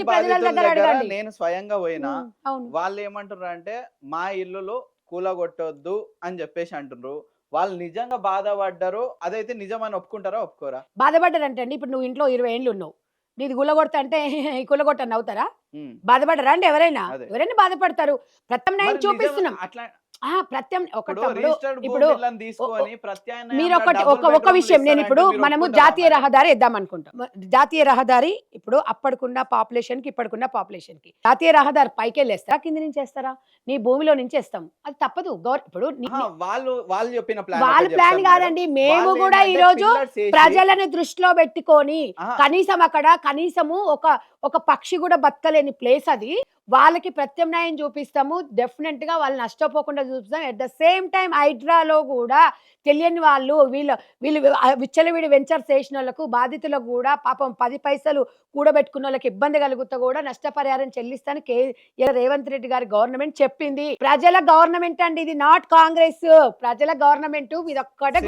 ప్రజల బాధితుల దగ్గర దగ్గర అడగండి. నేను స్వయంగా పోయినా అవును. వాళ్ళు ఏమంటున్నారు అంటే మా ఇల్లులు కూలగొట్టొద్దు అని చెప్పేసి అంటున్నారు. వాళ్ళు నిజంగా బాధపడ్డారు అదైతే నిజమని ఒప్పుకుంటారా ఒప్పుకోరా? బాధపడ్డారంటే అండి, ఇప్పుడు నువ్వు ఇంట్లో 20 ఏళ్ళు ఉన్నావు. నీది గుల్లగొడతా అంటే గుల్లగొట్టని నవ్వుతారా? హ్మ్. బాధపడరా అండి ఎవరైనా? అదే. ఎవరైనా బాధపడతారు. ప్రత్యామ్నాయం మరి నిజం చూపిస్తున్నాం. అట్లా ఒకటి ఒకటి తమ్ముడు, రిజిస్టర్డ్ ఇప్పుడు భూములను ఒ ఒ తీసుకొని ప్రత్యామ్నాయంగా మీరొకటి డబుల్ ఒక బెడ్‌రూమ్‌లు విషయం నేనిప్పుడు ఇస్తానంటే మీరు మనము ఒప్పుకుంటారా జాతీయ మరి? రహదారి ఇద్దామనుకుంటాం. జాతీయ రహదారి ఇప్పుడు అప్పటికున్న పాపులేషన్‌కి, ఇప్పటికున్న పాపులేషన్‌కి. జాతీయ రహదారి పైకెళ్ళేస్తారా? కింద నుంచేస్తారా? నీ భూమిలో నుంచి ఏస్తాం. అది తప్పదు. ఇప్పుడు అహా! వాళ్ళు చెప్పిన ప్లాన్ వాళ్ళ ఒకటి ప్లాన్ చెప్తాను మేడం. కాదండి. మేము కూడా వాళ్ళేంటంటే ఈరోజు పిల్లర్స్ ఏసి ప్రజలను దృష్టిలో పెట్టుకొని అహా! కనీసం అక్కడ కనీసము ఒక పక్షి కూడా బతకలేని ప్లేస్ అది. వాళ్ళకి ప్రత్యామ్నాయం చూపిస్తాము. డెఫినెట్‌గా వాళ్ళు నష్టపోకుండా చూపిస్తాం. ఎట్ ద సేమ్ టైమ్ హైడ్రాలో కూడా తెలియని వాళ్ళు వీళ్ళు విచ్చలవిడి వెంచర్స్ ఏసినోళ్ళకు, బాధితులకు కూడా పాపం 10 పైసలు కూడబెట్టుకున్నోళ్ళకి ఇబ్బంది కలుగుతా కూడా నష్టపరిహారం చెల్లిస్తాను రేవంత్ రెడ్డి గారి గవర్నమెంట్ చెప్పింది. ప్రజల గవర్నమెంట్ అండి ఇది, నాట్ కాంగ్రెస్. ప్రజల గవర్నమెంట్ ఇదొక్కటే